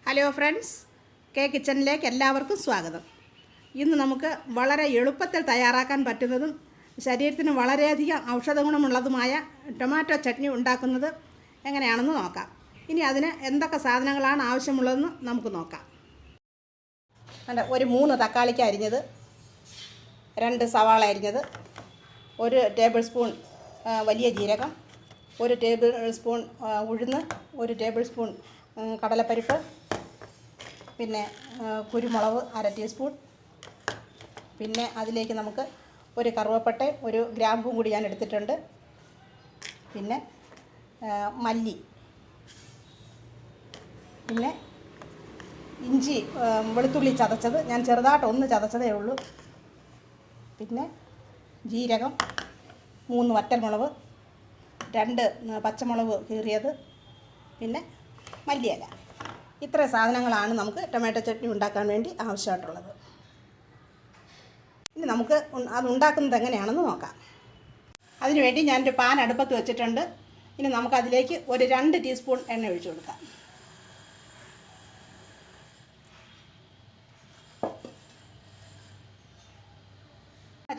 Hello friends, K കിച്ചണിലേക്ക് എല്ലാവർക്കും സ്വാഗതം. ഇന്ന് നമുക്ക് വളരെ എളുപ്പത്തിൽ തയ്യാറാക്കാൻ പറ്റുന്നതും ശരീരത്തിന് വളരെയധികം ഔഷധ ഗുണമുള്ളതുമായ ടൊമാറ്റോ ചട്നി ഉണ്ടാക്കുന്നത് എങ്ങനെയാണെന്ന് നോക്കാം. ഇനി അതിന് എന്തൊക്കെ സാധനങ്ങളാണ് ആവശ്യമുള്ളതെന്ന് നമുക്ക് നോക്കാം. ഒരു 3 തക്കാളിക്ക് അരിഞ്ഞത്, 2 സവാള അരിഞ്ഞത്, 1 ടേബിൾ സ്പൂൺ വലിയ ജീരകം, 1 ടേബിൾ സ്പൂൺ ഉഴുന്ന്, 1 ടേബിൾ സ്പൂൺ കടലപ്പരിപ്പ്, പിന്നെ കുരുമുളക് 1/2 ടീസ്പൂൺ, പിന്നെ അതിലേക്ക് നമുക്ക് 1 കറുവപ്പട്ട, 1 ഗ്രാമ്പും കൂടി ഞാൻ എടുത്തിട്ടുണ്ട്, പിന്നെ മല്ലി, പിന്നെ ഇഞ്ചി വെളുത്തുള്ളി ചതച്ചത്, ഞാൻ ചെറുതായിട്ടൊന്ന് ചതച്ചതേ ഉള്ളൂ, പിന്നെ ജീരകം, 3 വറ്റൽമുളക്, 2 പച്ചമുളക് കീറിയത്, പിന്നെ മല്ലിയില. ഇത്ര സാധനങ്ങളാണ് നമുക്ക് ടൊമാറ്റോ ചട്നി ഉണ്ടാക്കാൻ വേണ്ടി ആവശ്യമായിട്ടുള്ളത്. ഇനി നമുക്ക് അത് ഉണ്ടാക്കുന്നത് എങ്ങനെയാണെന്ന് നോക്കാം. അതിനുവേണ്ടി ഞാനൊരു പാൻ അടുപ്പത്ത് വെച്ചിട്ടുണ്ട്. ഇനി നമുക്കതിലേക്ക് ഒരു 2 ടീസ്പൂൺ എണ്ണ ഒഴിച്ചു കൊടുക്കാം.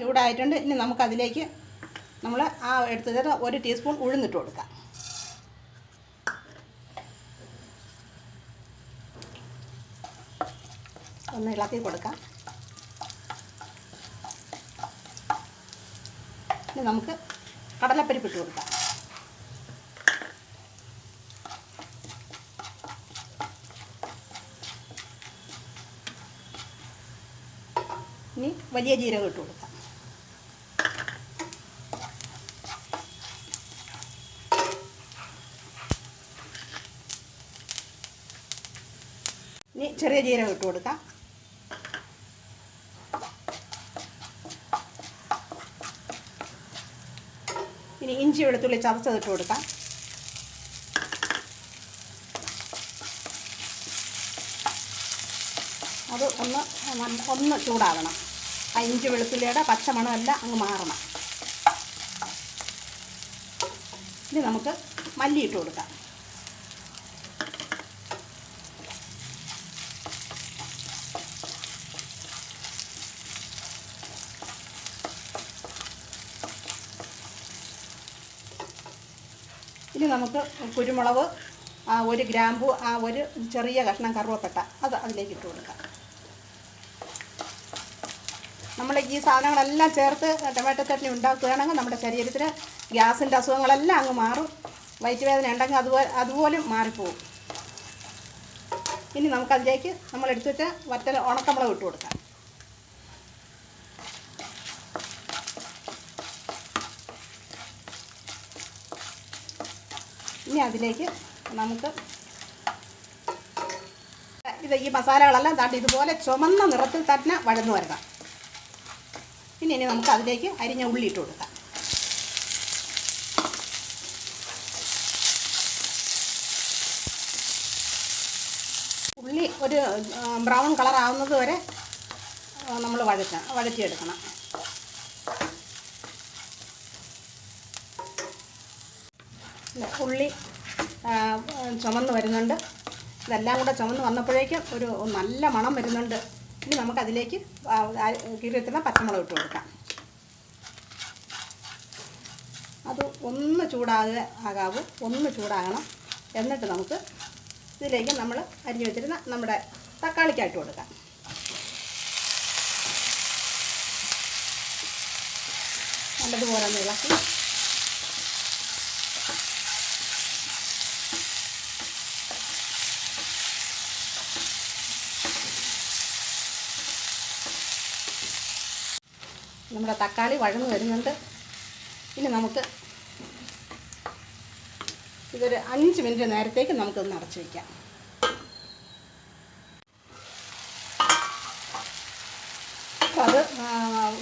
ചൂടായിട്ടുണ്ട്. ഇനി നമുക്കതിലേക്ക് നമ്മൾ എടുത്തത് 1 ടീസ്പൂൺ ഉഴുന്നിട്ട് കൊടുക്കാം. ഒന്ന് ഇളക്കി കൊടുക്കാം. ഇനി നമുക്ക് കടലപ്പരിപ്പ് ഇട്ട് കൊടുക്കാം. ഇനി വലിയ ജീരകം ഇട്ട് കൊടുക്കാം. ഇനി ചെറിയ ജീരകം ഇട്ട് കൊടുക്കാം. ഇനി ഇഞ്ചി വെളുത്തുള്ളി ചതച്ചതിട്ട് കൊടുക്കാം. അത് ഒന്ന് ചൂടാകണം. ആ ഇഞ്ചി വെളുത്തുള്ളിയുടെ പച്ചമണമെല്ലാം അങ്ങ് മാറണം. ഇനി നമുക്ക് മല്ലി ഇട്ട് കൊടുക്കാം. ഇനി നമുക്ക് കുരുമുളക്, 1 ഗ്രാമ്പു, 1 ചെറിയ കഷ്ണം കറുവപ്പട്ട അത് അതിലേക്ക് ഇട്ട് കൊടുക്കാം. നമ്മൾ ഈ സാധനങ്ങളെല്ലാം ചേർത്ത് ടൊമാറ്റോ ചട്നി ഉണ്ടാക്കുകയാണെങ്കിൽ നമ്മുടെ ശരീരത്തിന് ഗ്യാസിൻ്റെ അസുഖങ്ങളെല്ലാം അങ്ങ് മാറും. വയറ്റുവേദന ഉണ്ടെങ്കിൽ അതുപോലും മാറിപ്പോവും. ഇനി നമുക്കതിലേക്ക് നമ്മൾ എടുത്തു വെച്ച ഉണക്കമുളക് ഇട്ട് കൊടുക്കാം. ഇനി അതിലേക്ക് നമുക്ക് ഈ മസാലകളെല്ലാം താണ്ടി ഇതുപോലെ ചുമന്ന നിറത്തിൽ തന്നെ വഴന്നു വരണം. ഇനി നമുക്ക് അതിലേക്ക് അരിഞ്ഞ ഉള്ളി ഇട്ട് കൊടുക്കാം. ഉള്ളി ഒരു ബ്രൗൺ കളർ ആവുന്നത് വരെ നമ്മൾ വഴറ്റിയെടുക്കണം. ഉള്ളി ചുമന്ന് വരുന്നുണ്ട്. ഇതെല്ലാം കൂടെ ചുമന്ന് വന്നപ്പോഴേക്കും ഒരു നല്ല മണം വരുന്നുണ്ട്. ഇനി നമുക്കതിലേക്ക് കീറിയെത്തുന്ന പച്ചമുളക് ഇട്ട് കൊടുക്കാം. അത് ഒന്ന് ഒന്ന് ചൂടാകണം. എന്നിട്ട് നമുക്ക് ഇതിലേക്ക് നമ്മൾ അരിഞ്ഞു വെച്ചിരുന്ന നമ്മുടെ തക്കാളിക്കായിട്ട് കൊടുക്കാം. നല്ലതുപോലെ ഒന്ന് ഇളക്കി നമ്മുടെ തക്കാളി വഴന്നു വരുന്നുണ്ട്. ഇനി നമുക്ക് ഇതൊരു 5 മിനിറ്റ് നേരത്തേക്ക് നമുക്കൊന്ന് അടച്ചു വയ്ക്കാം. അപ്പോൾ അത്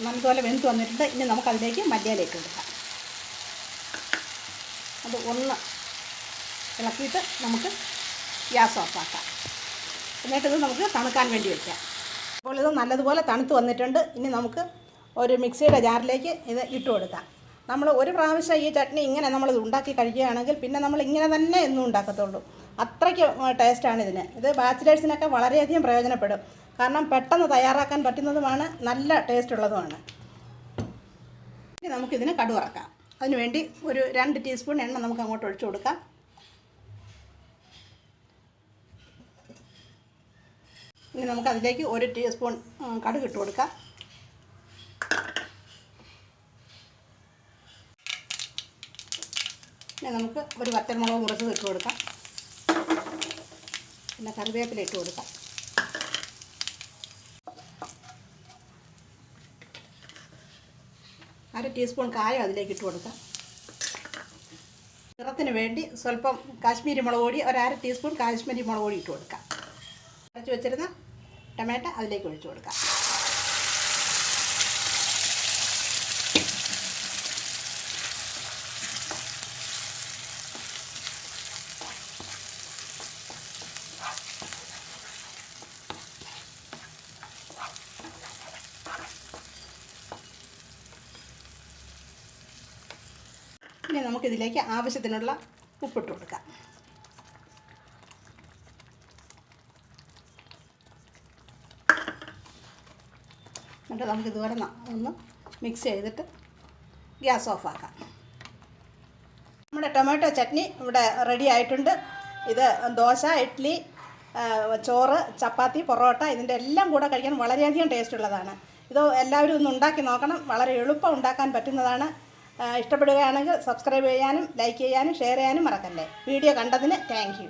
നല്ലതുപോലെ വെന്ത് വന്നിട്ടുണ്ട്. ഇനി നമുക്കതിലേക്ക് മല്ലിയില ഇട്ട് കൊടുക്കാം. അത് ഒന്ന് ഇളക്കിയിട്ട് നമുക്ക് ഗ്യാസ് ഓഫാക്കാം. എന്നിട്ടിത് നമുക്ക് തണുക്കാൻ വേണ്ടി വയ്ക്കാം. അപ്പോൾ ഇത് നല്ലതുപോലെ തണുത്ത് വന്നിട്ടുണ്ട്. ഇനി നമുക്ക് ഒരു മിക്സിയുടെ ജാറിലേക്ക് ഇത് ഇട്ട് കൊടുക്കാം. നമ്മൾ ഒരു പ്രാവശ്യം ഈ ചട്നി ഇങ്ങനെ നമ്മൾ ഉണ്ടാക്കി കഴിക്കുകയാണെങ്കിൽ പിന്നെ നമ്മൾ ഇങ്ങനെ തന്നെ എന്നും ഉണ്ടാക്കത്തുള്ളൂ. അത്രയ്ക്ക് ടേസ്റ്റാണ് ഇതിന്. ഇത് ബാച്ചിലേഴ്സിനൊക്കെ വളരെയധികം പ്രയോജനപ്പെടും. കാരണം പെട്ടെന്ന് തയ്യാറാക്കാൻ പറ്റുന്നതുമാണ്, നല്ല ടേസ്റ്റ് ഉള്ളതുമാണ്. ഇനി നമുക്കിതിന് കടുക് വറക്കാം. അതിനുവേണ്ടി ഒരു 2 ടീസ്പൂൺ എണ്ണ നമുക്ക് അങ്ങോട്ട് ഒഴിച്ചു കൊടുക്കാം. ഇനി നമുക്കതിലേക്ക് 1 ടീസ്പൂൺ കടുക് ഇട്ട് കൊടുക്കാം. ഇനി നമുക്ക് ഒരു വറ്റൽമുളക് മുറിച്ചത് ഇട്ട് കൊടുക്കാം. പിന്നെ കറിവേപ്പില ഇട്ട് കൊടുക്കാം. അര ടീസ്പൂൺ കായം അതിലേക്ക് ഇട്ട് കൊടുക്കാം. നിറത്തിന് വേണ്ടി സ്വല്പം കാശ്മീരി മുളക് പൊടി, ഒരു അര ടീസ്പൂൺ കാശ്മീരി മുളക് പൊടി ഇട്ട് കൊടുക്കാം. അരച്ച് വെച്ചിരുന്ന ടൊമാറ്റോ അതിലേക്ക് ഒഴിച്ചു കൊടുക്കാം. ഇനി നമുക്കിതിലേക്ക് ആവശ്യത്തിനുള്ള ഉപ്പിട്ട് കൊടുക്കാം. എന്നിട്ട് നമുക്കിതുപോലെ ഒന്ന് മിക്സ് ചെയ്തിട്ട് ഗ്യാസ് ഓഫാക്കാം. നമ്മുടെ ടൊമാറ്റോ ചട്നി ഇവിടെ റെഡി ആയിട്ടുണ്ട്. ഇത് ദോശ, ഇഡ്ഡലി, ചോറ്, ചപ്പാത്തി, പൊറോട്ട ഇതിൻ്റെ എല്ലാം കൂടെ കഴിക്കാൻ വളരെയധികം ടേസ്റ്റ് ഉള്ളതാണ്. ഇത് എല്ലാവരും ഒന്ന് ഉണ്ടാക്കി നോക്കണം. വളരെ എളുപ്പം ഉണ്ടാക്കാൻ പറ്റുന്നതാണ്. ഇഷ്ടപ്പെടുകയാണെങ്കിൽ സബ്സ്ക്രൈബ് ചെയ്യാനും ലൈക്ക് ചെയ്യാനും ഷെയർ ചെയ്യാനും മറക്കല്ലേ. വീഡിയോ കണ്ടതിന് താങ്ക് യു.